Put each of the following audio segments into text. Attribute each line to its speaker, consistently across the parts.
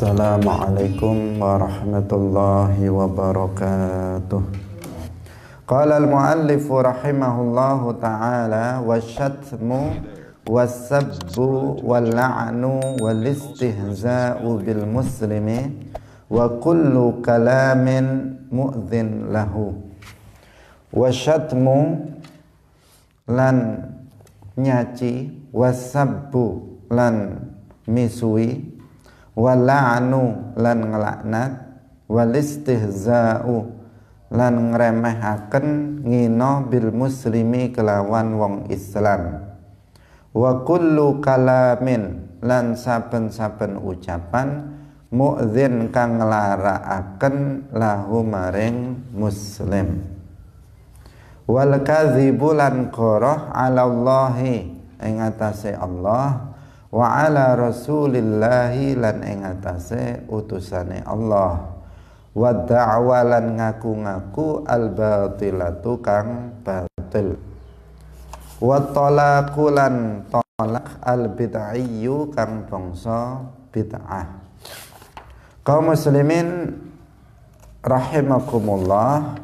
Speaker 1: Assalamualaikum warahmatullahi wabarakatuh. Qala al-muallifu rahimahullahu ta'ala wasyatmu wassabbu wal-la'nu wal-istihza'u bil muslimi wa kullu kalamin mu'dhin lahu. Wasyatmu lan nyaci, wassabbu lan misui, wala'nu lan ngelaknat, walistihza'u lan ngremehaken ngino bil muslimi kelawan wong Islam, wa kullu kalamin lan saben-saben ucapan mu'dzin kang nglarakaken lahu maring muslim, wal kadzibu lan qoroh ala Allahi ing atase Allah, wa ala rasulillahi lan ing atase utusane Allah, wa da'wa lan ngaku-ngaku al batilatu kang batil, wa talaqu lan talak al bid'iyyu kang bangsa bid'ah. Kaum muslimin rahimakumullah,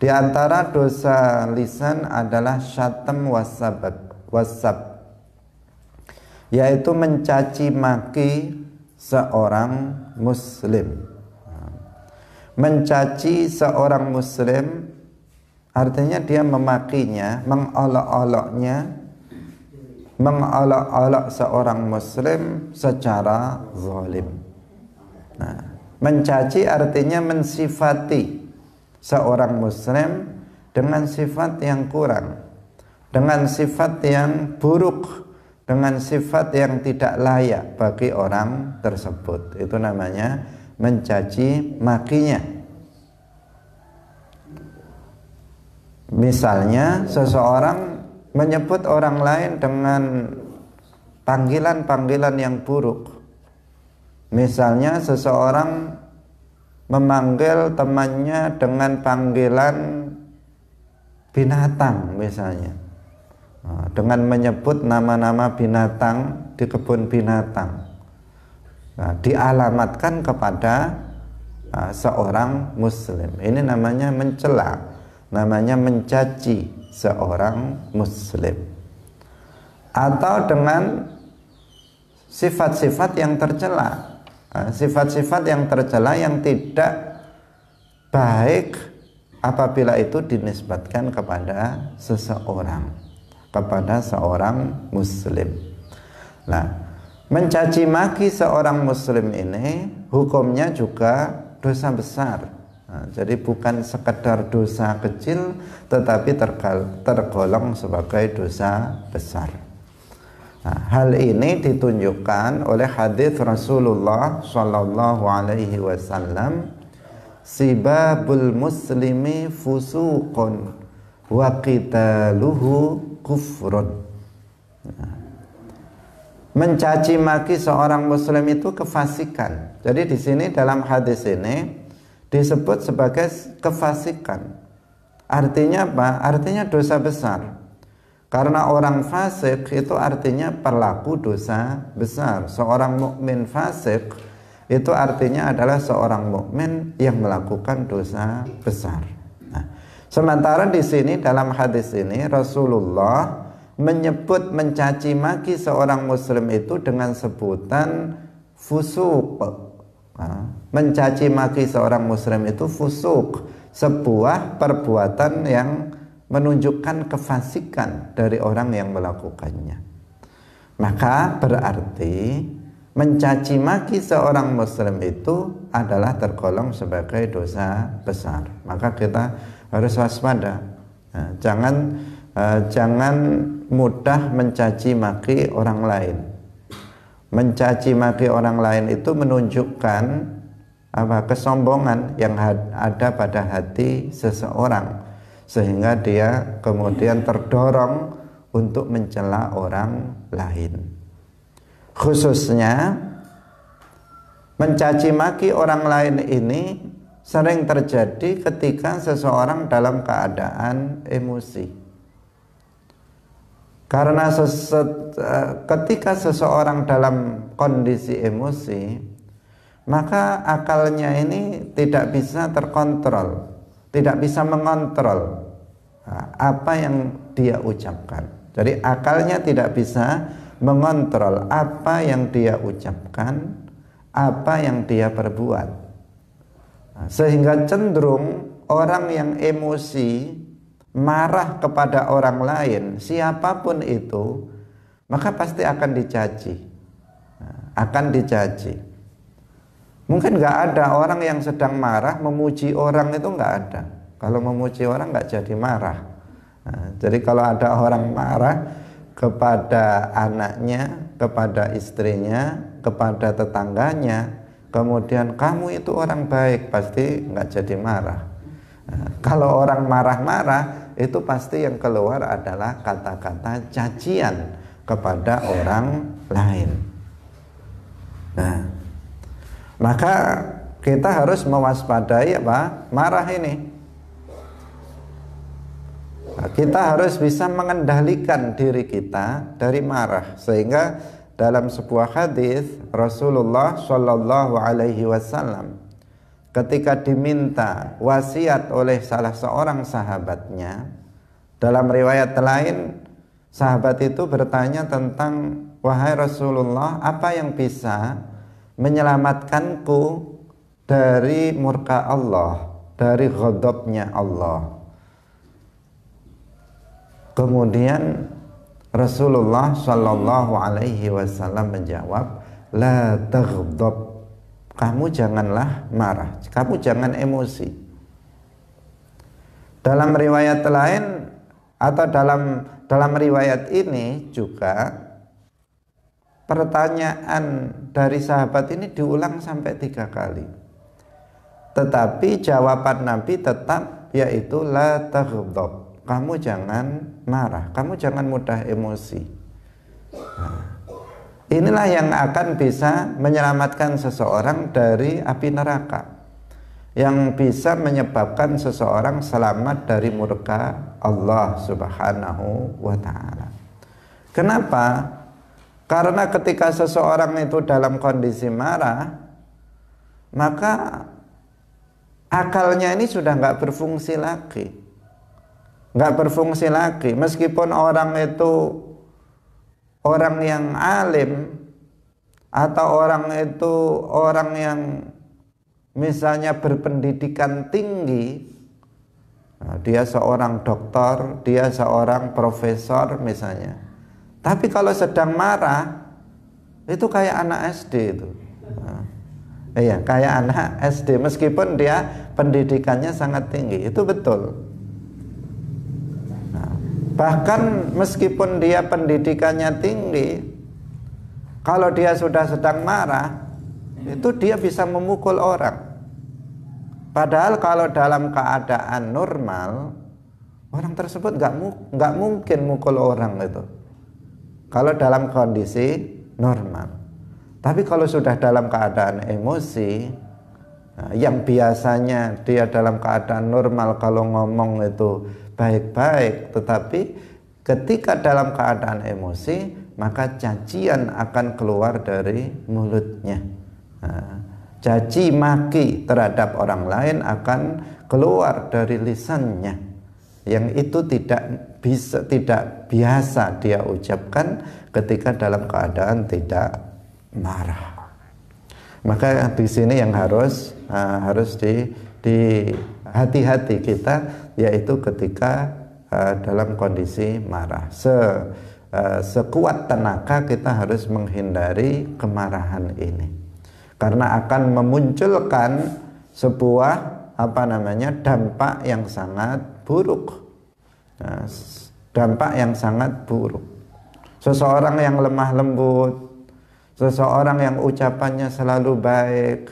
Speaker 1: di antara dosa lisan adalah syatam wasab, yaitu mencaci maki seorang muslim. Mencaci seorang muslim artinya dia memakinya, mengolok-olok seorang muslim secara zalim. Nah, mencaci artinya mensifati seorang muslim dengan sifat yang kurang, dengan sifat yang buruk, dengan sifat yang tidak layak bagi orang tersebut. Itu namanya mencaci makinya. Misalnya seseorang menyebut orang lain dengan panggilan-panggilan yang buruk. Misalnya seseorang memanggil temannya dengan panggilan binatang misalnya, dengan menyebut nama-nama binatang di kebun binatang, dialamatkan kepada seorang muslim. Ini namanya mencela, namanya mencaci seorang muslim. Atau dengan sifat-sifat yang tercela, sifat-sifat yang tercela yang tidak baik apabila itu dinisbatkan kepada seseorang, kepada seorang muslim. Nah, mencaci maki seorang muslim ini hukumnya juga dosa besar. Nah, jadi bukan sekedar dosa kecil, tetapi tergolong sebagai dosa besar. Nah, hal ini ditunjukkan oleh hadis Rasulullah Shallallahu Alaihi Wasallam, sibabul muslimi fusuqun wa qitaluhu kufrun. Mencaci maki seorang muslim itu kefasikan. Jadi di sini dalam hadis ini disebut sebagai kefasikan. Artinya apa? Artinya dosa besar. Karena orang fasik itu artinya pelaku dosa besar. Seorang mukmin fasik itu artinya adalah seorang mukmin yang melakukan dosa besar. Nah, sementara di sini dalam hadis ini Rasulullah menyebut mencaci maki seorang muslim itu dengan sebutan fusuk. Nah, mencaci maki seorang muslim itu fusuk, sebuah perbuatan yang menunjukkan kefasikan dari orang yang melakukannya. Maka berarti mencaci maki seorang muslim itu adalah tergolong sebagai dosa besar. Maka kita harus waspada. Nah, jangan mudah mencaci maki orang lain. Mencaci maki orang lain itu menunjukkan kesombongan yang ada pada hati seseorang, sehingga dia kemudian terdorong untuk mencela orang lain. Khususnya mencaci maki orang lain ini sering terjadi ketika seseorang dalam keadaan emosi. Karena ketika seseorang dalam kondisi emosi, maka akalnya ini tidak bisa terkontrol, tidak bisa mengontrol apa yang dia ucapkan. Jadi akalnya tidak bisa mengontrol apa yang dia ucapkan, apa yang dia perbuat, sehingga cenderung orang yang emosi marah kepada orang lain, siapapun itu, maka pasti akan dicaci, Mungkin nggak ada orang yang sedang marah memuji orang, itu nggak ada. Kalau memuji orang nggak jadi marah. Jadi kalau ada orang marah kepada anaknya, kepada istrinya, kepada tetangganya, kemudian kamu itu orang baik, pasti nggak jadi marah. Kalau orang marah-marah, itu pasti yang keluar adalah kata-kata cacian kepada orang lain. Nah, maka kita harus mewaspadai marah ini. Kita harus bisa mengendalikan diri kita dari marah, sehingga dalam sebuah hadis Rasulullah Shallallahu Alaihi Wasallam ketika diminta wasiat oleh salah seorang sahabatnya, dalam riwayat lain sahabat itu bertanya tentang, wahai Rasulullah, apa yang bisa menyelamatkanku dari murka Allah, dari ghadabnya Allah? Kemudian Rasulullah Shallallahu Alaihi Wasallam menjawab, la taghdab, kamu janganlah marah, kamu jangan emosi. Dalam riwayat lain atau dalam riwayat ini juga pertanyaan dari sahabat ini diulang sampai 3 kali, tetapi jawaban Nabi tetap, yaitu la taghdab, kamu jangan marah, kamu jangan mudah emosi. Inilah yang akan bisa menyelamatkan seseorang dari api neraka, yang bisa menyebabkan seseorang selamat dari murka Allah Subhanahu wa ta'ala. Kenapa? Karena ketika seseorang itu dalam kondisi marah, maka akalnya ini sudah nggak berfungsi lagi. Meskipun orang itu orang yang alim, atau orang itu orang yang misalnya berpendidikan tinggi, dia seorang dokter, dia seorang profesor misalnya, tapi kalau sedang marah itu kayak anak SD itu. Iya, kayak anak SD, meskipun dia pendidikannya sangat tinggi, itu betul. Bahkan meskipun dia pendidikannya tinggi, kalau dia sudah sedang marah, itu dia bisa memukul orang. Padahal kalau dalam keadaan normal, orang tersebut nggak mungkin mukul orang itu, kalau dalam kondisi normal. Tapi kalau sudah dalam keadaan emosi, yang biasanya dia dalam keadaan normal kalau ngomong itu baik-baik, tetapi ketika dalam keadaan emosi, maka cacian akan keluar dari mulutnya. Caci maki terhadap orang lain akan keluar dari lisannya, yang itu tidak biasa dia ucapkan ketika dalam keadaan tidak marah. Maka di sini yang harus di hati-hati kita, yaitu ketika dalam kondisi marah. Sekuat tenaga kita harus menghindari kemarahan ini, karena akan memunculkan sebuah dampak yang sangat buruk. Dampak yang sangat buruk. Seseorang yang lemah lembut, seseorang yang ucapannya selalu baik,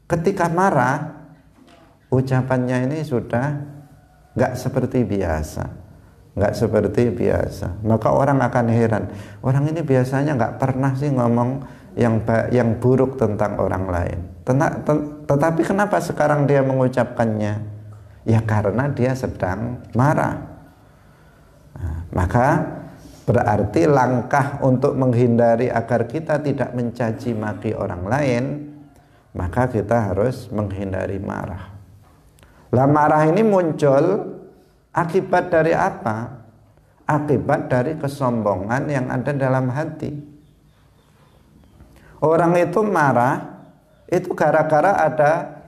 Speaker 1: ketika marah ucapannya ini sudah nggak seperti biasa, maka orang akan heran, orang ini biasanya nggak pernah sih ngomong yang buruk tentang orang lain, tetapi kenapa sekarang dia mengucapkannya? Ya karena dia sedang marah. Maka berarti langkah untuk menghindari agar kita tidak mencaci maki orang lain, maka kita harus menghindari marah. Lah marah ini muncul akibat dari apa? Akibat dari kesombongan yang ada dalam hati. Orang itu marah itu gara-gara ada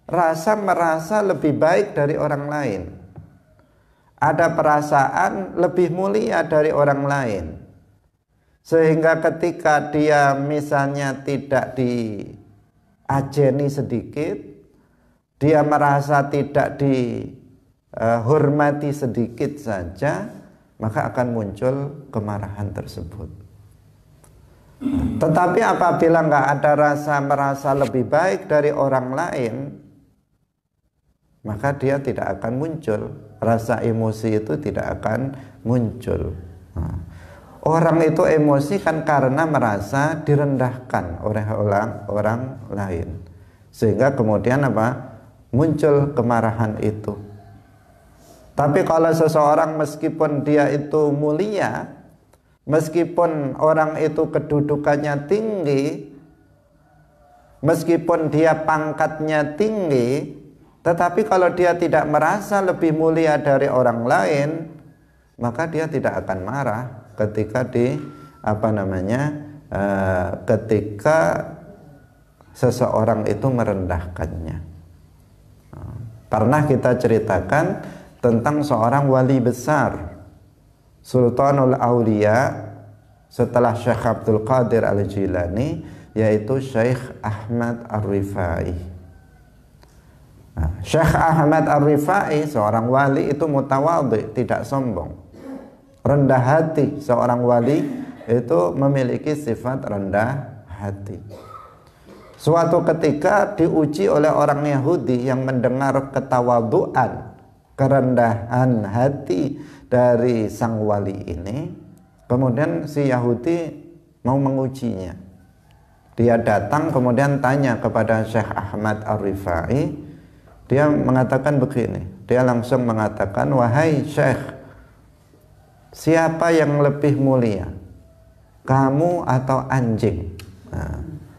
Speaker 1: rasa merasa lebih baik dari orang lain. Ada perasaan lebih mulia dari orang lain. Sehingga ketika dia misalnya tidak diajeni sedikit, dia merasa tidak dihormati sedikit saja, maka akan muncul kemarahan tersebut. Tetapi apabila nggak ada rasa merasa lebih baik dari orang lain, maka dia tidak akan muncul. Rasa emosi itu tidak akan muncul. Orang itu emosi kan karena merasa direndahkan oleh orang lain, sehingga kemudian apa? Muncul kemarahan itu. Tapi kalau seseorang meskipun dia itu mulia, meskipun orang itu kedudukannya tinggi, meskipun dia pangkatnya tinggi, tetapi kalau dia tidak merasa lebih mulia dari orang lain, maka dia tidak akan marah ketika ketika seseorang itu merendahkannya. Pernah kita ceritakan tentang seorang wali besar, Sultanul Aulia, setelah Syekh Abdul Qadir Al-Jilani, yaitu Syekh Ahmad Ar-Rifai. Syekh Ahmad Ar-Rifai, seorang wali itu mutawadhi, tidak sombong, rendah hati. Seorang wali itu memiliki sifat rendah hati. Suatu ketika diuji oleh orang Yahudi yang mendengar ketawaduan, kerendahan hati dari sang wali ini. Kemudian si Yahudi mau mengujinya. Dia datang kemudian tanya kepada Syekh Ahmad Ar-Rifai. Dia mengatakan begini, dia langsung mengatakan, wahai Syekh, siapa yang lebih mulia, kamu atau anjing?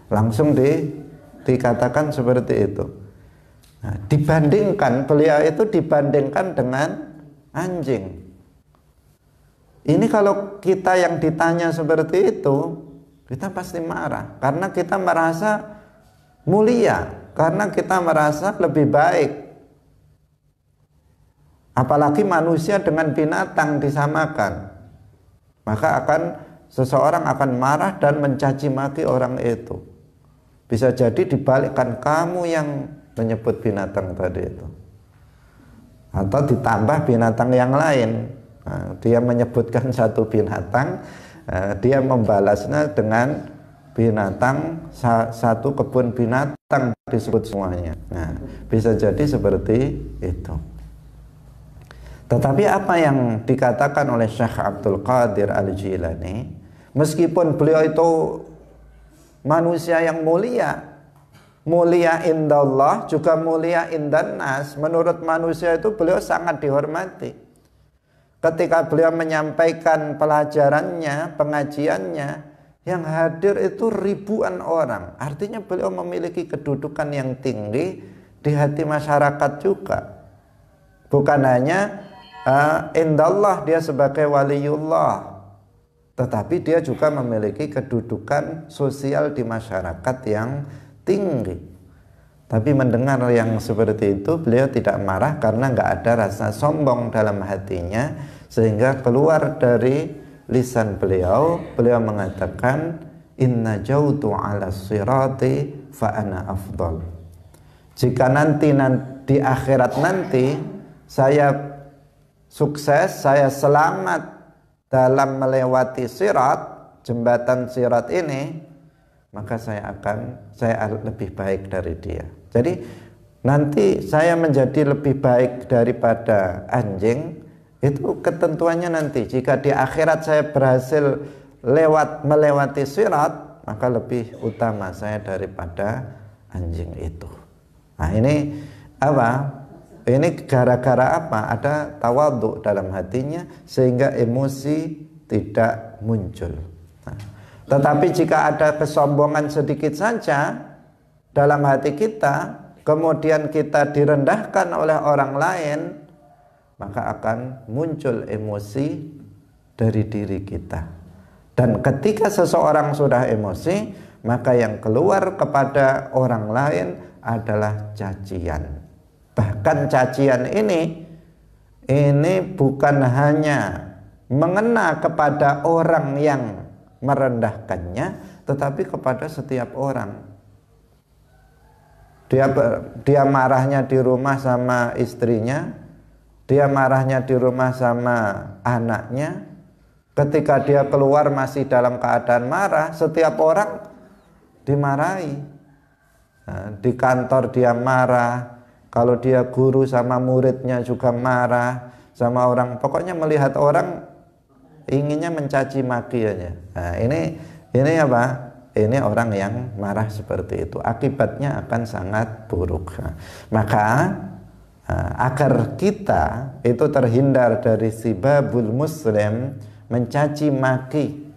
Speaker 1: Langsung dikatakan seperti itu. Dibandingkan, beliau itu dibandingkan dengan anjing. Ini kalau kita yang ditanya seperti itu, kita pasti marah, karena kita merasa mulia, karena kita merasa lebih baik. Apalagi manusia dengan binatang disamakan, maka seseorang akan marah dan mencaci maki orang itu. Bisa jadi dibalikkan, kamu yang menyebut binatang tadi itu, atau ditambah binatang yang lain. Dia menyebutkan satu binatang, dia membalasnya dengan binatang, satu kebun binatang disebut semuanya. Bisa jadi seperti itu. Tetapi apa yang dikatakan oleh Syekh Abdul Qadir Al-Jilani, meskipun beliau itu manusia yang mulia, mulia indallah juga mulia indannas, menurut manusia itu beliau sangat dihormati. Ketika beliau menyampaikan pelajarannya, pengajiannya, yang hadir itu ribuan orang. Artinya beliau memiliki kedudukan yang tinggi di hati masyarakat juga. Bukan hanya indallah dia sebagai waliullah, tetapi dia juga memiliki kedudukan sosial di masyarakat yang tinggi. Tapi mendengar yang seperti itu, beliau tidak marah karena nggak ada rasa sombong dalam hatinya, sehingga keluar dari lisan beliau mengatakan, inna jautu ala sirati fa ana afdal. Jika nanti di akhirat nanti saya sukses, saya selamat dalam melewati sirat, jembatan sirat ini, maka saya lebih baik dari dia. Jadi nanti saya menjadi lebih baik daripada anjing, itu ketentuannya nanti. Jika di akhirat saya berhasil melewati sirat, maka lebih utama saya daripada anjing itu. Nah ini apa? Ini gara-gara apa? Ada tawadhu dalam hatinya, sehingga emosi tidak muncul. Tetapi jika ada kesombongan sedikit saja, dalam hati kita, kemudian kita direndahkan oleh orang lain, maka akan muncul emosi dari diri kita. Dan ketika seseorang sudah emosi, maka yang keluar kepada orang lain adalah cacian. Bahkan cacian ini bukan hanya mengena kepada orang yang merendahkannya, tetapi kepada setiap orang. Dia marahnya di rumah sama istrinya, dia marahnya di rumah sama anaknya. Ketika dia keluar masih dalam keadaan marah, setiap orang dimarahi. Nah, di kantor dia marah, kalau dia guru sama muridnya juga marah, sama orang, pokoknya melihat orang inginnya mencaci maki aja. Nah, ini apa? Ini orang yang marah seperti itu, akibatnya akan sangat buruk. Maka agar kita itu terhindar dari sibabul muslim, mencaci maki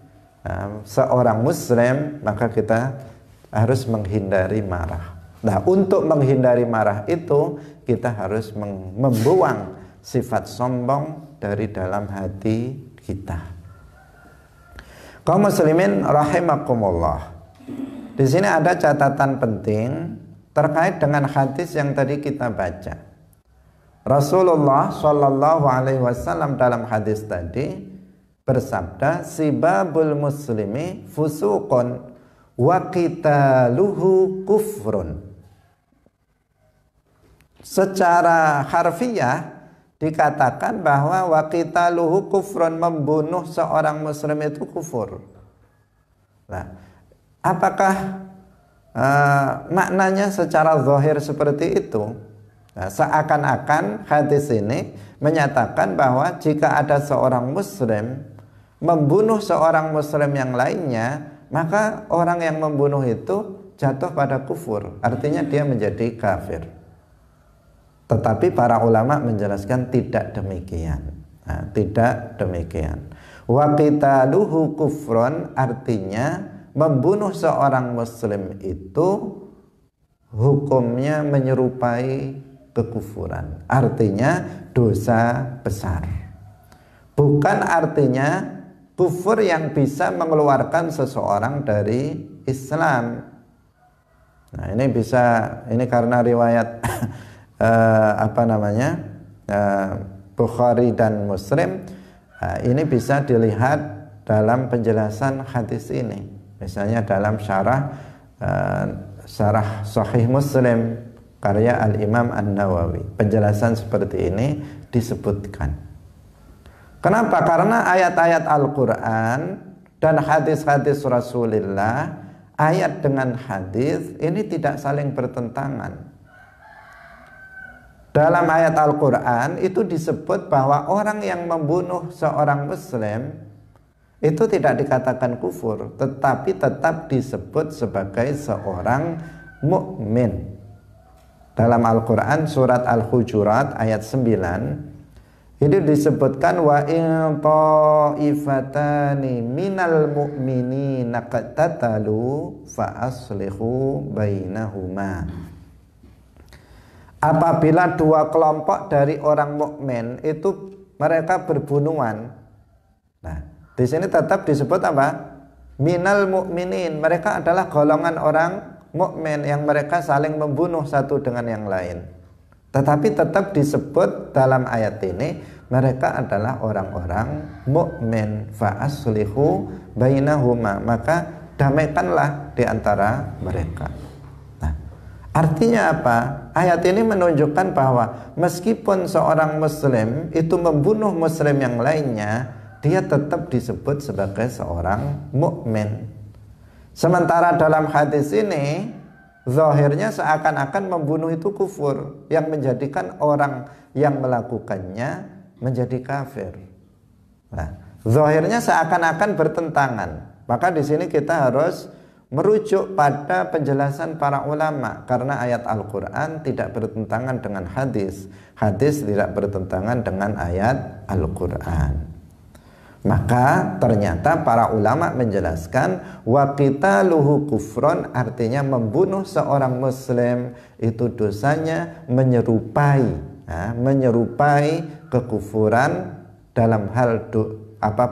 Speaker 1: seorang muslim, maka kita harus menghindari marah. Nah, untuk menghindari marah itu kita harus membuang sifat sombong dari dalam hati kita. Kaum muslimin rahimakumullah. Di sini ada catatan penting terkait dengan hadis yang tadi kita baca. Rasulullah Shallallahu Alaihi Wasallam dalam hadis tadi bersabda, sibabul muslimi fusuqun wa qitaluhu kufrun. Secara harfiah dikatakan bahwa wa qitaluhu kufrun, membunuh seorang muslim itu kufur. Nah, apakah maknanya secara zahir seperti itu? Nah, seakan-akan hadis ini menyatakan bahwa jika ada seorang muslim membunuh seorang muslim yang lainnya, maka orang yang membunuh itu jatuh pada kufur, artinya dia menjadi kafir. Tetapi para ulama menjelaskan tidak demikian. Nah, tidak demikian. Wa qitaluhu kufrun, artinya membunuh seorang muslim itu hukumnya menyerupai kekufuran, artinya dosa besar. Bukan artinya kufur yang bisa mengeluarkan seseorang dari Islam. Nah, ini karena riwayat Bukhari dan Muslim, ini bisa dilihat dalam penjelasan hadis ini. Misalnya dalam syarah Sahih Muslim karya Al-Imam An-Nawawi, penjelasan seperti ini disebutkan. Kenapa? Karena ayat-ayat Al-Quran dan hadis-hadis Rasulullah, ayat dengan hadis ini tidak saling bertentangan. Dalam ayat Al-Quran itu disebut bahwa orang yang membunuh seorang muslim itu tidak dikatakan kufur, tetapi tetap disebut sebagai seorang mukmin. Dalam Al-Quran surat Al-Hujurat ayat 9 itu disebutkan, wa in ta'ifatani minal mu'minina qatatalu fa aslihu bainahuma. Apabila dua kelompok dari orang mukmin itu mereka berbunuhan. Nah, di sini tetap disebut apa? Minal mu'minin. Mereka adalah golongan orang mukmin yang mereka saling membunuh satu dengan yang lain. Tetapi tetap disebut dalam ayat ini mereka adalah orang-orang mukmin. Fa aslihu bainahuma, maka damaikanlah di antara mereka. Nah, artinya apa? Ayat ini menunjukkan bahwa meskipun seorang muslim itu membunuh muslim yang lainnya, dia tetap disebut sebagai seorang mukmin. Sementara dalam hadis ini zahirnya seakan-akan membunuh itu kufur, yang menjadikan orang yang melakukannya menjadi kafir. Nah, zahirnya seakan-akan bertentangan. Maka di sini kita harus merujuk pada penjelasan para ulama, karena ayat Al-Quran tidak bertentangan dengan hadis, hadis tidak bertentangan dengan ayat Al-Quran. Maka ternyata para ulama menjelaskan wa qitaluhu kufron, artinya membunuh seorang muslim itu dosanya menyerupai kekufuran dalam hal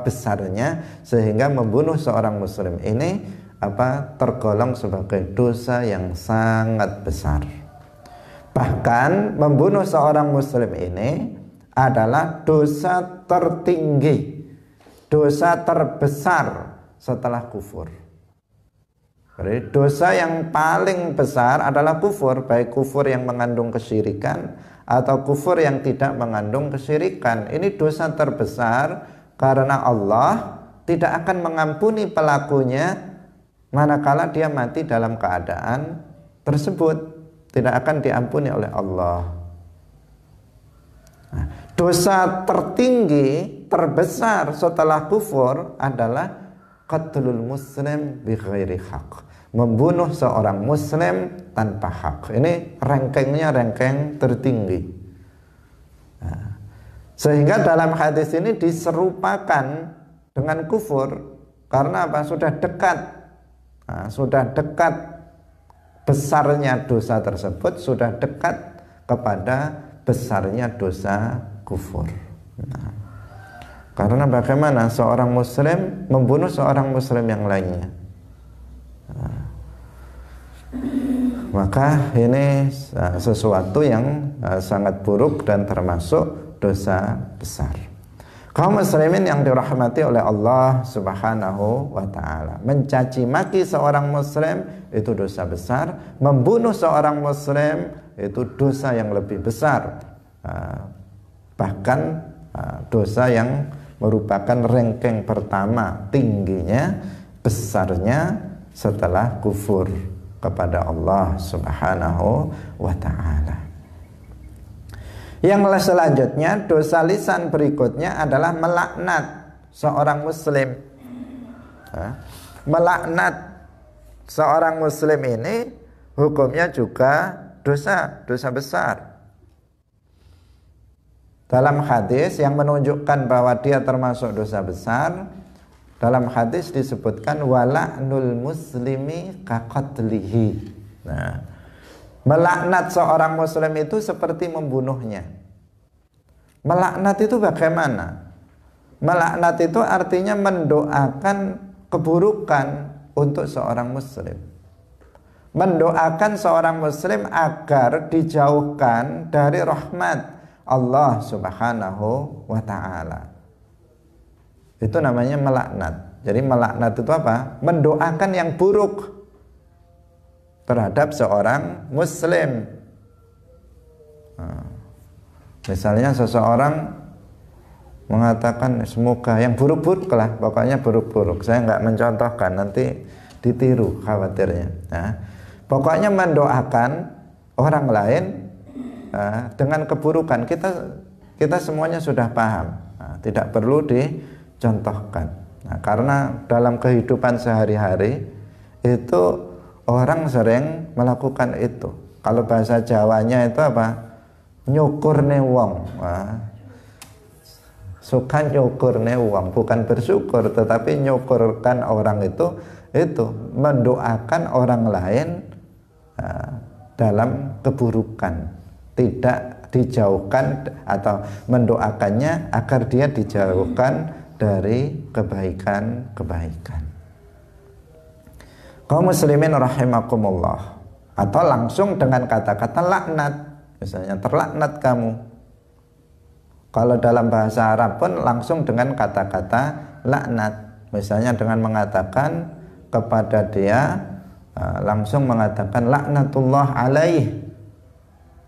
Speaker 1: besarnya, sehingga membunuh seorang muslim ini tergolong sebagai dosa yang sangat besar. Bahkan membunuh seorang muslim ini adalah dosa tertinggi, dosa terbesar setelah kufur. Jadi dosa yang paling besar adalah kufur, baik kufur yang mengandung kesyirikan atau kufur yang tidak mengandung kesyirikan. Ini dosa terbesar karena Allah tidak akan mengampuni pelakunya manakala dia mati dalam keadaan tersebut, tidak akan diampuni oleh Allah. Nah, dosa tertinggi, terbesar setelah kufur adalah qatlul muslim bi ghairi haq, membunuh seorang muslim tanpa hak. Ini rankingnya ranking tertinggi. Nah, sehingga dalam hadis ini diserupakan dengan kufur karena apa? Sudah dekat besarnya dosa tersebut, sudah dekat kepada besarnya dosa kufur. Nah, karena bagaimana seorang muslim membunuh seorang muslim yang lainnya? Nah, maka ini sesuatu yang sangat buruk dan termasuk dosa besar. Kaum muslimin yang dirahmati oleh Allah Subhanahu wa ta'ala, mencaci maki seorang muslim itu dosa besar, membunuh seorang muslim itu dosa yang lebih besar, bahkan dosa yang merupakan ranking pertama tingginya, besarnya setelah kufur kepada Allah Subhanahu wa ta'ala. Yang selanjutnya, dosa lisan berikutnya adalah melaknat seorang muslim. Melaknat seorang muslim ini hukumnya juga dosa besar. Dalam hadis yang menunjukkan bahwa dia termasuk dosa besar, dalam hadis disebutkan wala'nul muslimi kaqatlihi. Nah, melaknat seorang muslim itu seperti membunuhnya. Melaknat itu bagaimana? Melaknat itu artinya mendoakan keburukan untuk seorang muslim, mendoakan seorang muslim agar dijauhkan dari rahmat Allah Subhanahu wa ta'ala. Itu namanya melaknat. Jadi melaknat itu apa? Mendoakan yang buruk terhadap seorang muslim. Misalnya seseorang mengatakan semoga yang buruk-buruk lah, pokoknya buruk-buruk. Saya nggak mencontohkan, nanti ditiru khawatirnya. Pokoknya mendoakan orang lain dengan keburukan. Kita semuanya sudah paham, tidak perlu dicontohkan. Karena dalam kehidupan sehari-hari itu orang sering melakukan itu. Kalau bahasa Jawanya itu apa? Nyukurne wong. Suka nyukurne wong, bukan bersyukur, tetapi nyukurkan orang itu mendoakan orang lain dalam keburukan, tidak dijauhkan, atau mendoakannya agar dia dijauhkan dari kebaikan-kebaikan. Kaum muslimin rahimakumullah, atau langsung dengan kata-kata laknat, misalnya terlaknat kamu. Kalau dalam bahasa Arab pun langsung dengan kata-kata laknat, misalnya dengan mengatakan kepada dia, langsung mengatakan laknatullah alaih,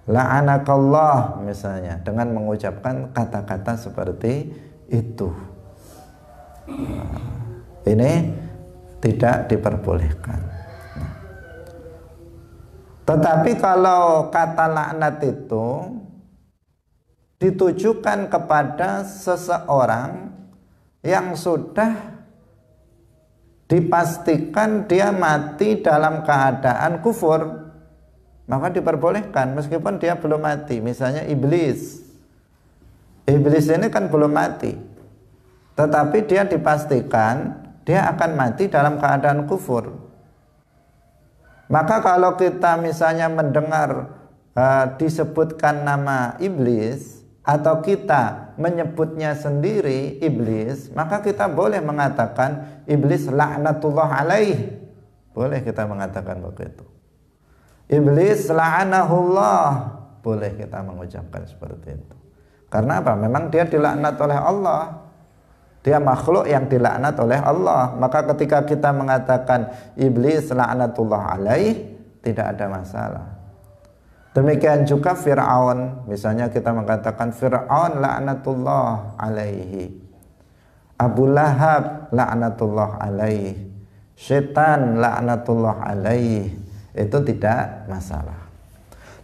Speaker 1: la'anakallah, misalnya dengan mengucapkan kata-kata seperti itu. Ini tidak diperbolehkan. Tetapi kalau kata laknat itu ditujukan kepada seseorang yang sudah dipastikan dia mati dalam keadaan kufur, maka diperbolehkan meskipun dia belum mati. Misalnya iblis ini kan belum mati, tetapi dia dipastikan dia akan mati dalam keadaan kufur. Maka kalau kita misalnya mendengar disebutkan nama iblis, atau kita menyebutnya sendiri iblis, maka kita boleh mengatakan iblis laknatullah alaih. Boleh kita mengatakan begitu. Iblis la'anahullah, boleh kita mengucapkan seperti itu. Karena apa? Memang dia dilaknat oleh Allah. Dia makhluk yang dilaknat oleh Allah. Maka ketika kita mengatakan iblis la'natullah alaih, tidak ada masalah. Demikian juga Fir'aun. Misalnya kita mengatakan Fir'aun la'natullah alaihi, Abu Lahab la'natullah alaihi, Syaitan la'natullah alaihi, itu tidak masalah.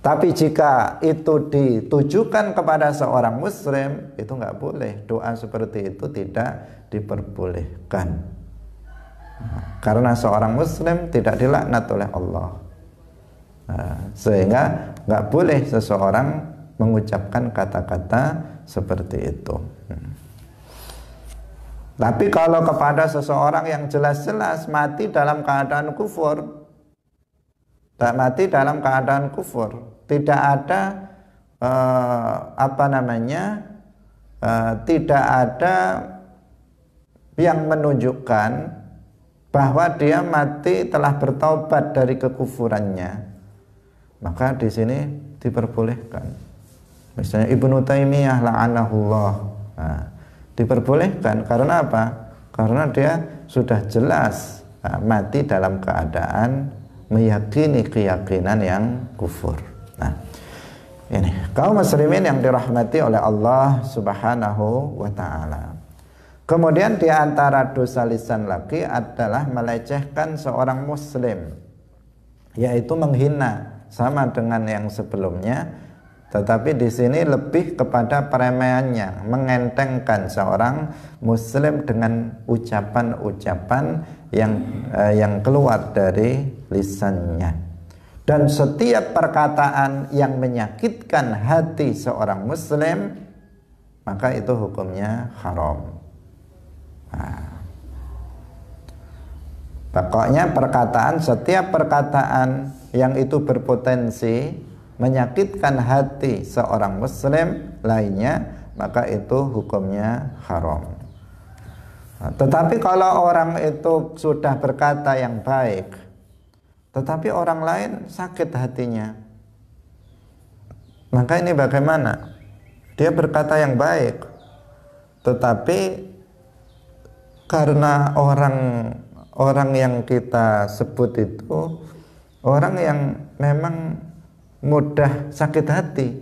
Speaker 1: Tapi jika itu ditujukan kepada seorang muslim, itu nggak boleh. Doa seperti itu tidak diperbolehkan. Karena seorang muslim tidak dilaknat oleh Allah. Sehingga nggak boleh seseorang mengucapkan kata-kata seperti itu. Tapi kalau kepada seseorang yang jelas-jelas mati dalam keadaan kufur, mati dalam keadaan kufur, tidak ada tidak ada yang menunjukkan bahwa dia mati telah bertaubat dari kekufurannya, maka di sini diperbolehkan. Misalnya Ibnu Taimiyah la'anahullah, diperbolehkan. Karena apa? Karena dia sudah jelas mati dalam keadaan meyakini keyakinan yang kufur. Nah, ini kaum muslimin yang dirahmati oleh Allah Subhanahu wa taala. Kemudian di antara dosa lisan lagi adalah melecehkan seorang muslim, yaitu menghina, sama dengan yang sebelumnya, tetapi di sini lebih kepada peremehannya, mengentengkan seorang muslim dengan ucapan-ucapan yang keluar dari lisannya. Dan setiap perkataan yang menyakitkan hati seorang muslim, maka itu hukumnya haram. Pokoknya setiap perkataan yang itu berpotensi menyakitkan hati seorang muslim lainnya, maka itu hukumnya haram. Tetapi kalau orang itu sudah berkata yang baik, tetapi orang lain sakit hatinya, maka ini bagaimana? Dia berkata yang baik, tetapi karena orang yang kita sebut itu orang yang memang mudah sakit hati,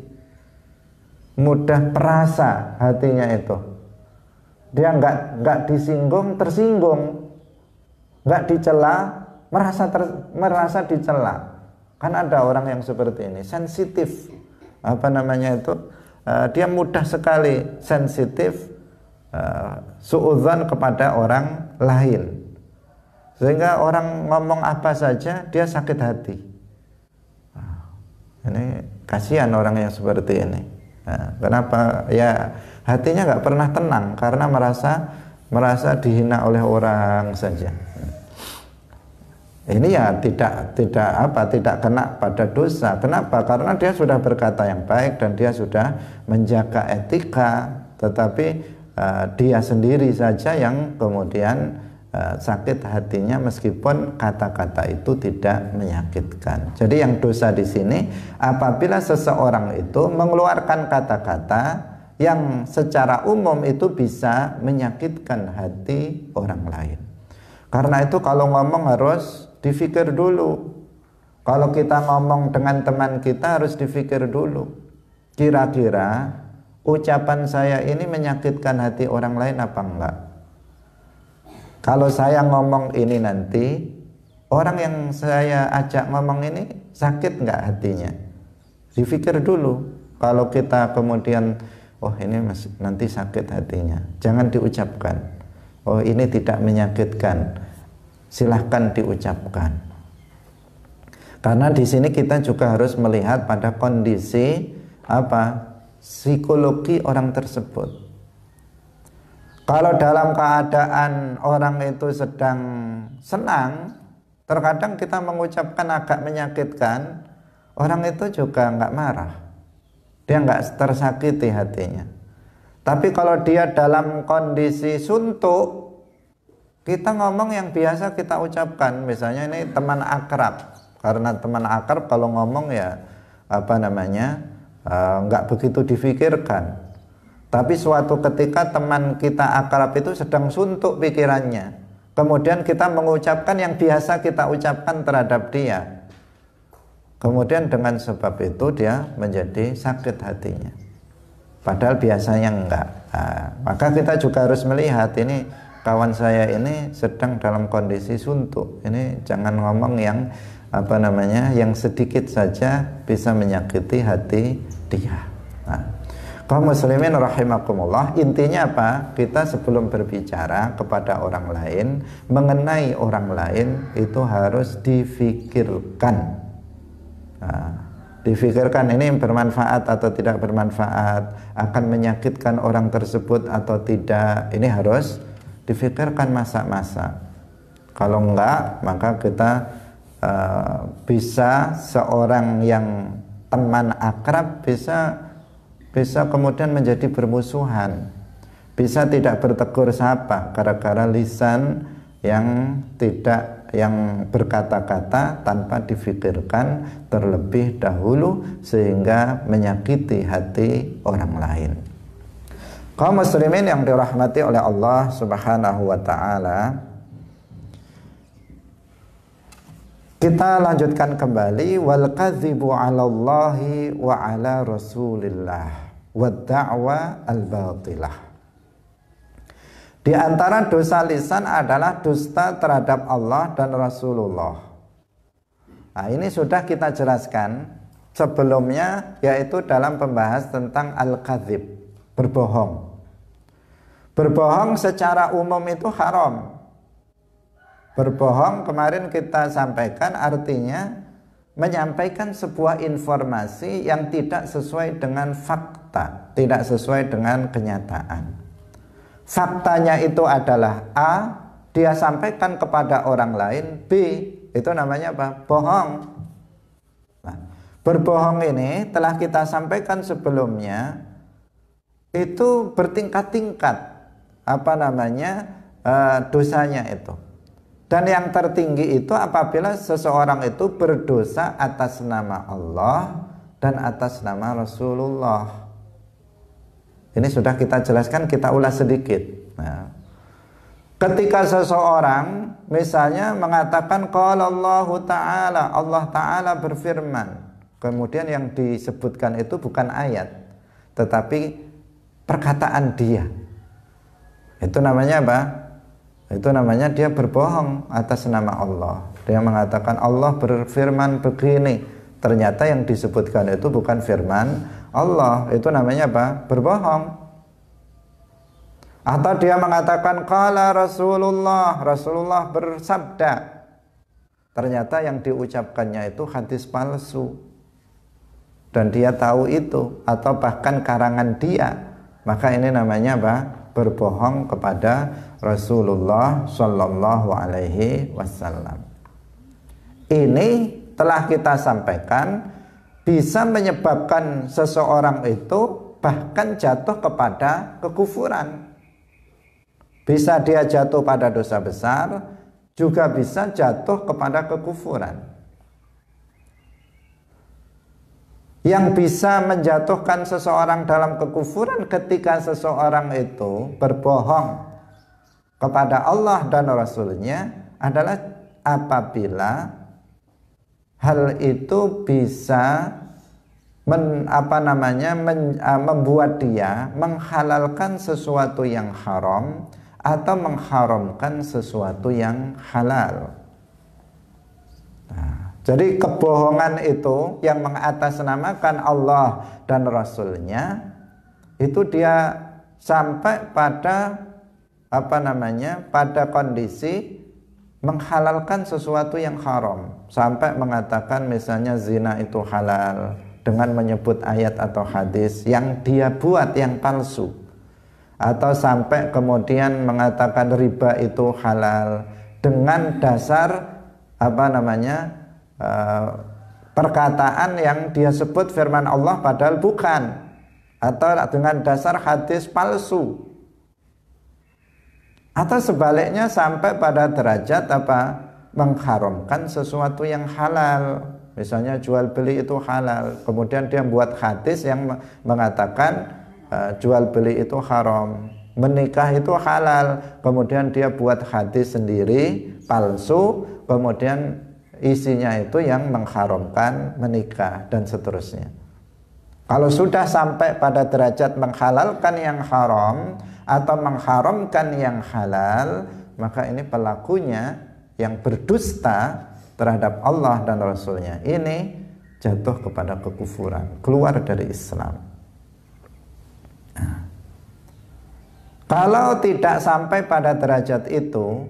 Speaker 1: mudah perasa hatinya itu, dia nggak disinggung tersinggung, nggak dicela merasa dicela. Kan ada orang yang seperti ini, sensitif, dia mudah sekali sensitif, suudzon kepada orang lain, sehingga orang ngomong apa saja dia sakit hati. Ini kasihan orang yang seperti ini. Kenapa? Ya hatinya nggak pernah tenang karena merasa dihina oleh orang saja. Ini ya tidak kena pada dosa. Kenapa? Karena dia sudah berkata yang baik dan dia sudah menjaga etika, tetapi dia sendiri saja yang kemudian sakit hatinya meskipun kata-kata itu tidak menyakitkan. Jadi yang dosa di sini apabila seseorang itu mengeluarkan kata-kata yang secara umum itu bisa menyakitkan hati orang lain. Karena itu kalau ngomong harus dipikir dulu. Kalau kita ngomong dengan teman kita harus dipikir dulu. Kira-kira ucapan saya ini menyakitkan hati orang lain apa enggak? Kalau saya ngomong ini nanti, orang yang saya ajak ngomong ini sakit enggak hatinya? Dipikir dulu. Kalau kita kemudian, oh ini nanti sakit hatinya, jangan diucapkan. Oh ini tidak menyakitkan, silahkan diucapkan. Karena di sini kita juga harus melihat pada kondisi psikologi orang tersebut. Kalau dalam keadaan orang itu sedang senang, terkadang kita mengucapkan agak menyakitkan, orang itu juga nggak marah, dia nggak tersakiti hatinya. Tapi kalau dia dalam kondisi suntuk, kita ngomong yang biasa kita ucapkan, misalnya ini teman akrab, karena teman akrab kalau ngomong ya nggak begitu difikirkan. Tapi suatu ketika teman kita akrab itu sedang suntuk pikirannya, kemudian kita mengucapkan yang biasa kita ucapkan terhadap dia, kemudian dengan sebab itu dia menjadi sakit hatinya, padahal biasanya enggak. Maka kita juga harus melihat, ini kawan saya ini sedang dalam kondisi suntuk, ini jangan ngomong yang yang sedikit saja bisa menyakiti hati dia. Kaum muslimin rahimakumullah, intinya apa? Kita sebelum berbicara kepada orang lain, mengenai orang lain, itu harus difikirkan. Difikirkan ini bermanfaat atau tidak bermanfaat, akan menyakitkan orang tersebut atau tidak, ini harus difikirkan masak-masak. Kalau enggak, maka kita bisa seorang yang teman akrab bisa kemudian menjadi bermusuhan, bisa tidak bertegur sapa gara-gara lisan yang berkata-kata tanpa difikirkan terlebih dahulu sehingga menyakiti hati orang lain. Kaum muslimin yang dirahmati oleh Allah Subhanahu wa taala, kita lanjutkan kembali, wal kadzibu 'alallahi wa 'ala rasulillah wa da'wa al-batilah. Di antara dosa lisan adalah dusta terhadap Allah dan Rasulullah. Nah, ini sudah kita jelaskan sebelumnya, yaitu dalam pembahas tentang al-kadzib, berbohong. Berbohong secara umum itu haram. Berbohong kemarin kita sampaikan artinya menyampaikan sebuah informasi yang tidak sesuai dengan fakta, tidak sesuai dengan kenyataan. Faktanya itu adalah A, dia sampaikan kepada orang lain B, itu namanya apa? Bohong. Nah, berbohong ini telah kita sampaikan sebelumnya, itu bertingkat-tingkat dosanya itu. Dan yang tertinggi itu apabila seseorang itu berdosa atas nama Allah dan atas nama Rasulullah. Ini sudah kita jelaskan, kita ulas sedikit. Nah, ketika seseorang misalnya mengatakan qala Allahu ta'ala, Allah ta'ala berfirman, kemudian yang disebutkan itu bukan ayat tetapi perkataan dia, itu namanya apa? Itu namanya dia berbohong atas nama Allah. Dia mengatakan Allah berfirman begini, ternyata yang disebutkan itu bukan firman Allah. Itu namanya apa? Berbohong. Atau dia mengatakan qala Rasulullah, Rasulullah bersabda, ternyata yang diucapkannya itu hadis palsu dan dia tahu itu, atau bahkan karangan dia, maka ini namanya apa? Berbohong kepada Rasulullah Shallallahu Alaihi Wasallam. Ini telah kita sampaikan bisa menyebabkan seseorang itu bahkan jatuh kepada kekufuran. Bisa dia jatuh pada dosa besar, juga bisa jatuh kepada kekufuran. Yang bisa menjatuhkan seseorang dalam kekufuran ketika seseorang itu berbohong kepada Allah dan Rasulnya adalah apabila hal itu bisa membuat dia menghalalkan sesuatu yang haram atau mengharamkan sesuatu yang halal. Jadi kebohongan itu yang mengatasnamakan Allah dan Rasulnya, itu dia sampai pada pada kondisi menghalalkan sesuatu yang haram, sampai mengatakan misalnya zina itu halal dengan menyebut ayat atau hadis yang dia buat yang palsu, atau sampai kemudian mengatakan riba itu halal dengan dasar perkataan yang dia sebut firman Allah padahal bukan, atau dengan dasar hadis palsu, atau sebaliknya sampai pada derajat mengharamkan sesuatu yang halal. Misalnya jual beli itu halal, kemudian dia buat hadis yang mengatakan jual beli itu haram. Menikah itu halal, kemudian dia buat hadis sendiri palsu, kemudian isinya itu yang mengharamkan menikah dan seterusnya. Kalau sudah sampai pada derajat menghalalkan yang haram atau mengharamkan yang halal, maka ini pelakunya yang berdusta terhadap Allah dan Rasulnya, ini jatuh kepada kekufuran, keluar dari Islam. Nah, kalau tidak sampai pada derajat itu,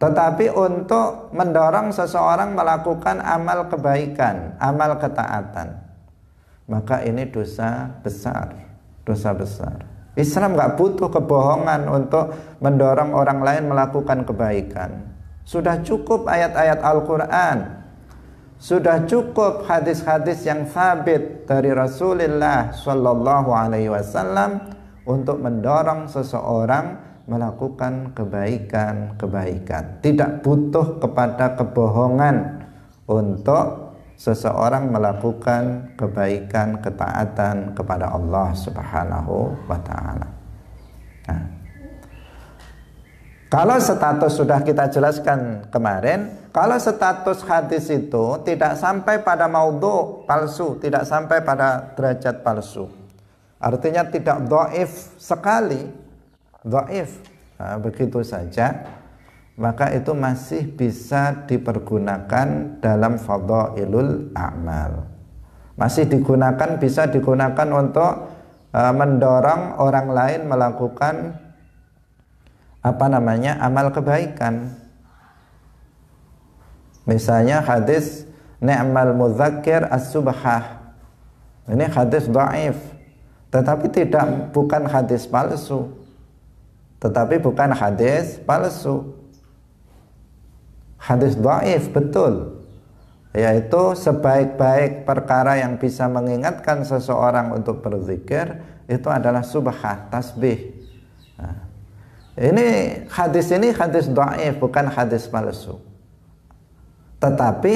Speaker 1: tetapi untuk mendorong seseorang melakukan amal kebaikan, amal ketaatan, maka ini dosa besar, dosa besar. Islam nggak butuh kebohongan untuk mendorong orang lain melakukan kebaikan. Sudah cukup ayat-ayat Al-Quran, sudah cukup hadis-hadis yang sabit dari Rasulullah Shallallahu Alaihi Wasallam untuk mendorong seseorang melakukan kebaikan-kebaikan. Tidak butuh kepada kebohongan untuk seseorang melakukan kebaikan, ketaatan kepada Allah Subhanahu wa Ta'ala. Nah, kalau status sudah kita jelaskan kemarin, kalau status hadis itu tidak sampai pada maudhu, palsu, tidak sampai pada derajat palsu, artinya tidak dhaif sekali, dhaif, nah, begitu saja, maka itu masih bisa dipergunakan dalam fadhailul a'mal. Masih digunakan, bisa digunakan untuk mendorong orang lain melakukan amal kebaikan. Misalnya hadis ni'mal mudzakir as-subhah. Ini hadis dhaif, tetapi bukan hadis palsu. Hadis dhaif betul, yaitu sebaik-baik perkara yang bisa mengingatkan seseorang untuk berzikir itu adalah subhah, tasbih. Nah, hadis ini hadis dhaif, bukan hadis palsu. Tetapi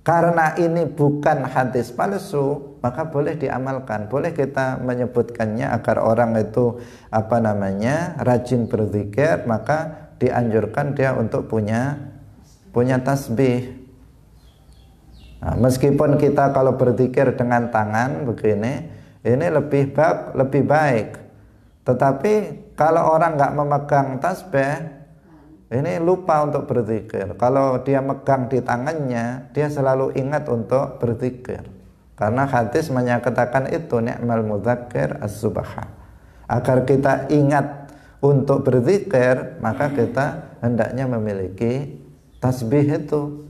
Speaker 1: karena ini bukan hadis palsu, maka boleh diamalkan, boleh kita menyebutkannya agar orang itu rajin berzikir, maka dianjurkan dia untuk punya tasbih. Nah, meskipun kita kalau berzikir dengan tangan begini, ini lebih baik. Tetapi kalau orang nggak memegang tasbih, ini lupa untuk berzikir. Kalau dia megang di tangannya, dia selalu ingat untuk berzikir. Karena hadis menyatakan itu ni'mal mudzakir as-subhah. Agar kita ingat untuk berzikir, maka kita hendaknya memiliki tasbih itu.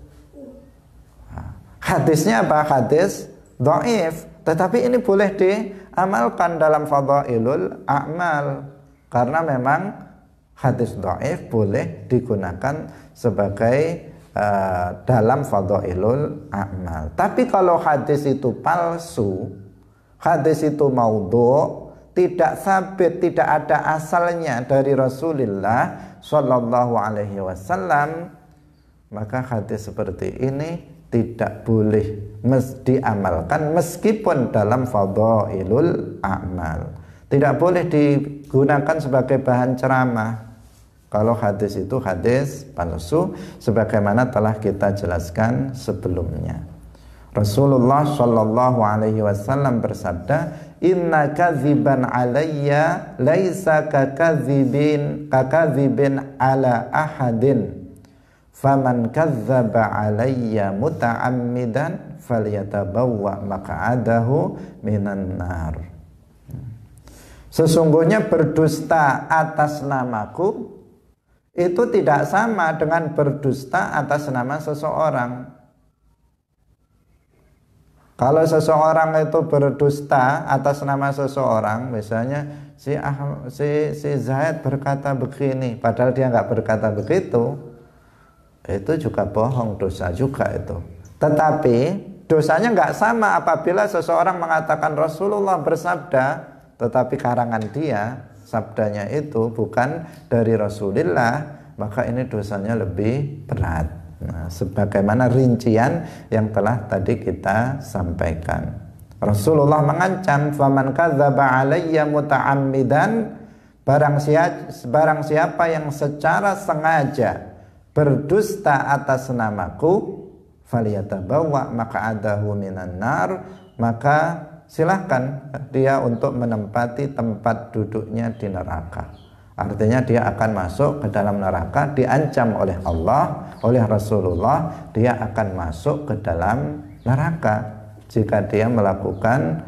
Speaker 1: Hadisnya apa? Hadis dhaif, tetapi ini boleh diamalkan dalam fadhailul a'mal, karena memang hadis dhaif boleh digunakan sebagai dalam fadhailul a'mal. Tapi kalau hadis itu palsu, hadis itu maudhu, tidak sabit, tidak ada asalnya dari Rasulullah Shallallahu Alaihi Wasallam, maka hadis seperti ini tidak boleh diamalkan meskipun dalam fadhailul a'mal. Tidak boleh digunakan sebagai bahan ceramah kalau hadis itu hadis palsu, sebagaimana telah kita jelaskan sebelumnya. Rasulullah Shallallahu Alaihi Wasallam bersabda, "Inna kadziban alayya laisa kakadzibin ala ahadin. Faman kadzdzaba alayya muta'ammidan falyatabawwa maq'adahu minan nar." Sesungguhnya berdusta atas namaku itu tidak sama dengan berdusta atas nama seseorang. Kalau seseorang itu berdusta atas nama seseorang, misalnya si Zaid berkata begini, padahal dia nggak berkata begitu, itu juga bohong, dosa juga itu. Tetapi dosanya nggak sama apabila seseorang mengatakan Rasulullah bersabda, tetapi karangan dia, sabdanya itu bukan dari Rasulullah, maka ini dosanya lebih berat. Nah, sebagaimana rincian yang telah tadi kita sampaikan. Rasulullah mengancam, faman kadzdzaba alayya muta'ammidan, barang siapa yang secara sengaja berdusta atas namaku, falyatabawwa maq'adahu minan nar, maka silahkan dia untuk menempati tempat duduknya di neraka. Artinya dia akan masuk ke dalam neraka, diancam oleh Allah, oleh Rasulullah, dia akan masuk ke dalam neraka jika dia melakukan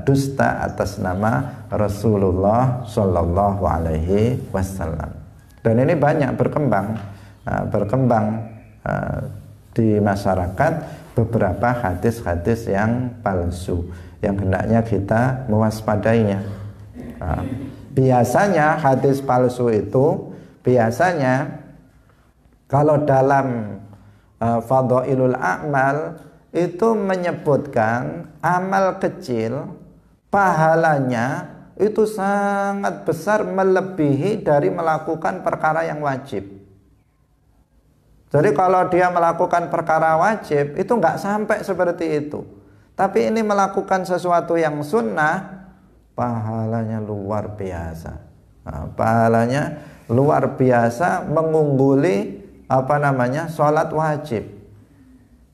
Speaker 1: dusta atas nama Rasulullah Shallallahu Alaihi Wasallam. Dan ini banyak berkembang di masyarakat, beberapa hadis-hadis yang palsu yang hendaknya kita mewaspadainya. Biasanya hadis palsu itu biasanya kalau dalam Fadhailul A'mal itu menyebutkan amal kecil pahalanya itu sangat besar, melebihi dari melakukan perkara yang wajib. Jadi kalau dia melakukan perkara wajib itu nggak sampai seperti itu. Tapi ini melakukan sesuatu yang sunnah, pahalanya luar biasa. Nah, pahalanya luar biasa, mengungguli sholat wajib.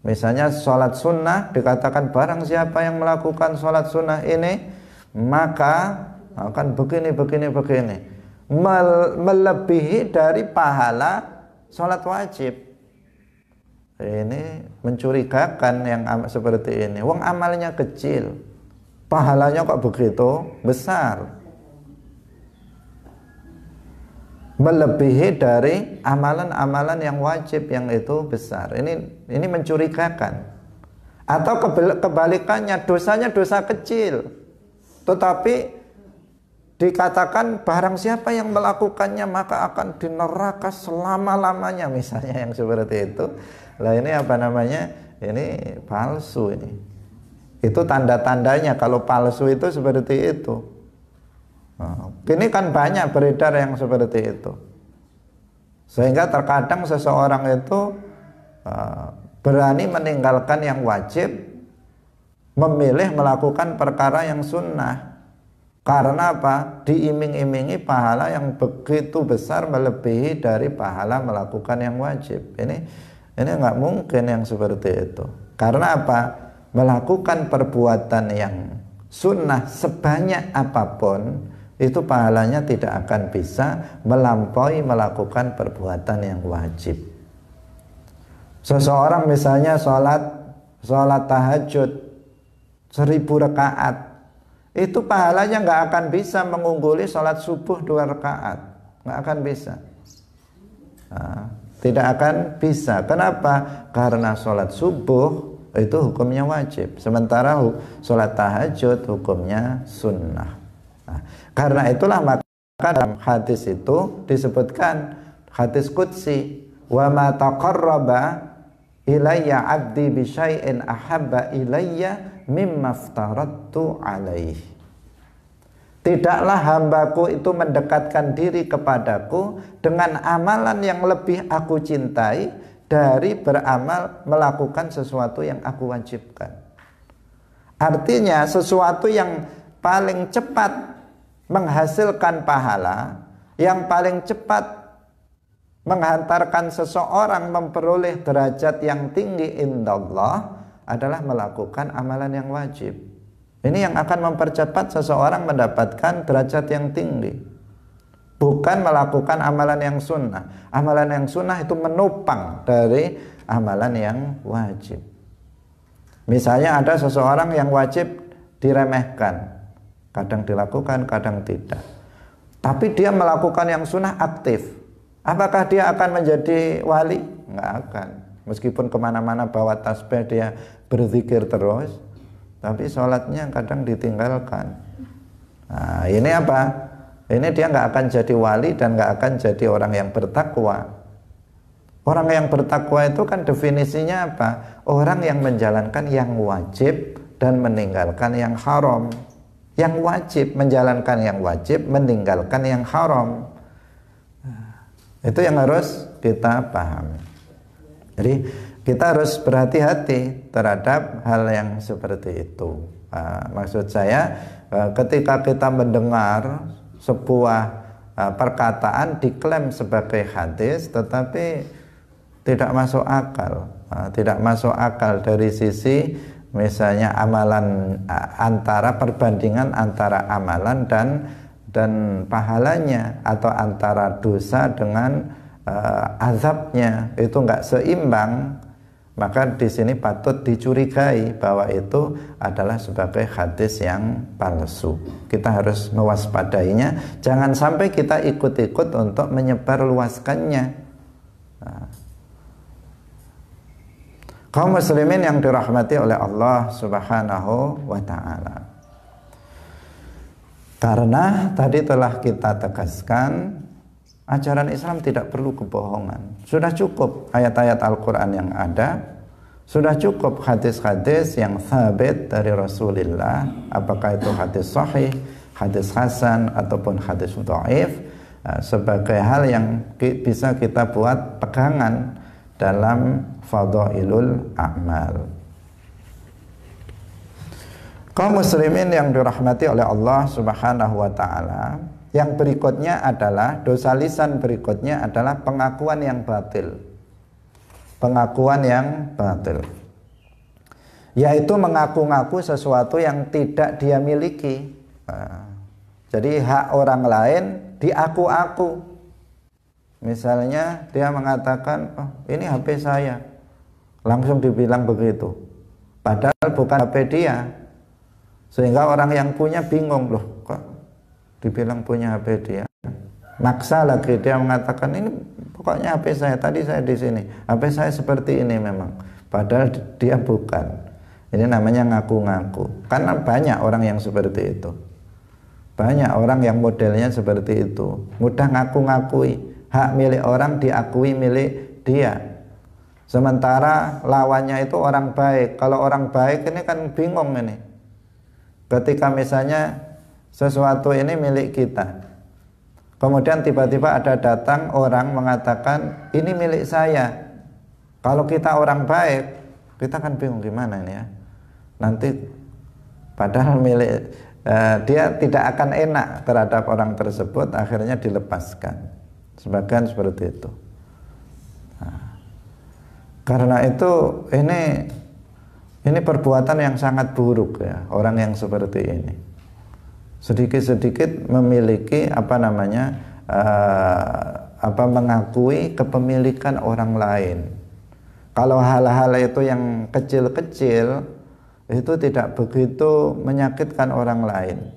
Speaker 1: Misalnya sholat sunnah, dikatakan barang siapa yang melakukan sholat sunnah ini, maka akan begini. Melebihi dari pahala sholat wajib. Ini mencurigakan yang seperti ini. Wong amalnya kecil, pahalanya kok begitu besar, melebihi dari amalan-amalan yang wajib yang itu besar. Ini mencurigakan. Atau kebalikannya, dosanya dosa kecil, tetapi dikatakan barang siapa yang melakukannya maka akan di neraka selama-lamanya, misalnya yang seperti itu. Lah ini ini palsu ini. Itu tanda-tandanya kalau palsu itu seperti itu. Ini kan banyak beredar yang seperti itu. Sehingga terkadang seseorang itu berani meninggalkan yang wajib, memilih melakukan perkara yang sunnah. Karena apa? Diiming-imingi pahala yang begitu besar, melebihi dari pahala melakukan yang wajib. Ini nggak mungkin yang seperti itu. Karena apa? Melakukan perbuatan yang sunnah sebanyak apapun itu pahalanya tidak akan bisa melampaui melakukan perbuatan yang wajib. Seseorang misalnya sholat tahajud 1000 rakaat, itu pahalanya nggak akan bisa mengungguli sholat subuh 2 rakaat, nggak akan bisa. Tidak akan bisa. Kenapa? Karena sholat subuh itu hukumnya wajib, sementara sholat tahajud hukumnya sunnah. Karena itulah maka dalam hadis itu disebutkan, hadis qudsi, wa ma taqarraba ilayya 'abdi bi syai'in ahabba ilayya mimma aftaradtu alaihi. Tidaklah hambaku itu mendekatkan diri kepadaku dengan amalan yang lebih aku cintai dari beramal melakukan sesuatu yang aku wajibkan. Artinya sesuatu yang paling cepat menghasilkan pahala, yang paling cepat menghantarkan seseorang memperoleh derajat yang tinggi indallah adalah melakukan amalan yang wajib. Ini yang akan mempercepat seseorang mendapatkan derajat yang tinggi, bukan melakukan amalan yang sunnah. Amalan yang sunnah itu menopang dari amalan yang wajib. Misalnya ada seseorang yang wajib diremehkan, kadang dilakukan, kadang tidak. Tapi dia melakukan yang sunnah aktif. Apakah dia akan menjadi wali? Nggak akan. Meskipun kemana-mana bawa tasbih, dia berzikir terus, tapi sholatnya kadang ditinggalkan. Nah, ini apa? Ini dia nggak akan jadi wali dan nggak akan jadi orang yang bertakwa. Orang yang bertakwa itu kan definisinya apa? Orang yang menjalankan yang wajib dan meninggalkan yang haram. Yang wajib, menjalankan yang wajib, meninggalkan yang haram. Itu yang harus kita pahami. Jadi kita harus berhati-hati terhadap hal yang seperti itu. Maksud saya, ketika kita mendengar sebuah perkataan diklaim sebagai hadis tetapi tidak masuk akal, tidak masuk akal dari sisi misalnya amalan, antara perbandingan antara amalan dan pahalanya, atau antara dosa dengan azabnya, itu nggak seimbang, maka di sini patut dicurigai bahwa itu adalah sebagai hadis yang palsu. Kita harus mewaspadainya, jangan sampai kita ikut-ikut untuk menyebarluaskannya. Kaum muslimin yang dirahmati oleh Allah Subhanahu wa ta'ala, karena tadi telah kita tegaskan, ajaran Islam tidak perlu kebohongan. Sudah cukup ayat-ayat Al-Quran yang ada, sudah cukup hadis-hadis yang sabit dari Rasulullah, apakah itu hadis sahih, hadis hasan, ataupun hadis dhaif, sebagai hal yang bisa kita buat pegangan dalam fadailul a'mal. Kaum muslimin yang dirahmati oleh Allah Subhanahu wa ta'ala, yang berikutnya adalah, dosa lisan berikutnya adalah pengakuan yang batil. Pengakuan yang batil, yaitu mengaku-ngaku sesuatu yang tidak dia miliki. Jadi hak orang lain diaku-aku. Misalnya dia mengatakan, oh, ini HP saya, langsung dibilang begitu, padahal bukan HP dia, sehingga orang yang punya bingung, loh kok dibilang punya HP dia. Maksa lagi dia mengatakan, ini pokoknya HP saya, tadi saya di sini, HP saya seperti ini memang, padahal dia bukan. Ini namanya ngaku-ngaku. Karena banyak orang yang seperti itu, banyak orang yang modelnya seperti itu, mudah ngaku-ngakui. Hak milik orang diakui milik dia, sementara lawannya itu orang baik. Kalau orang baik ini kan bingung ini, ketika misalnya sesuatu ini milik kita, kemudian tiba-tiba ada datang orang mengatakan ini milik saya. Kalau kita orang baik, kita kan bingung gimana ini ya, nanti padahal milik dia tidak akan enak terhadap orang tersebut, akhirnya dilepaskan. Sebagian seperti itu. Karena itu ini perbuatan yang sangat buruk ya, orang yang seperti ini. Sedikit-sedikit memiliki mengakui kepemilikan orang lain. Kalau hal-hal itu yang kecil-kecil itu tidak begitu menyakitkan orang lain.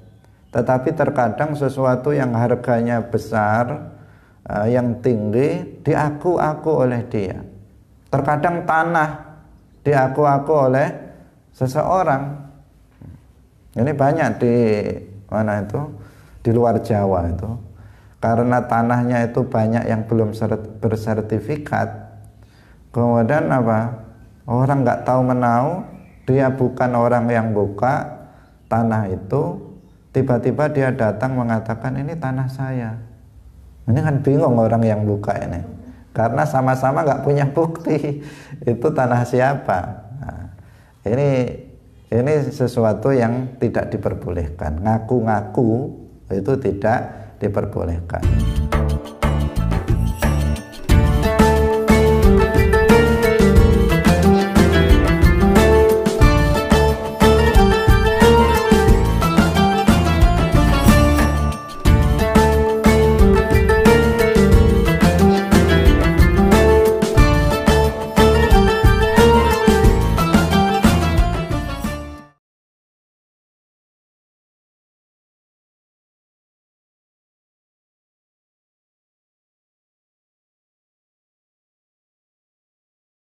Speaker 1: Tetapi terkadang sesuatu yang harganya besar, yang tinggi, diaku-aku oleh dia. Terkadang tanah diaku-aku oleh seseorang. Ini banyak di mana itu, di luar Jawa itu, karena tanahnya itu banyak yang belum bersertifikat. Kemudian orang nggak tahu menau, dia bukan orang yang buka tanah itu, tiba-tiba dia datang mengatakan ini tanah saya. Ini kan bingung orang yang buka ini, karena sama-sama nggak punya bukti itu tanah siapa. Nah, ini sesuatu yang tidak diperbolehkan. Ngaku-ngaku itu tidak diperbolehkan.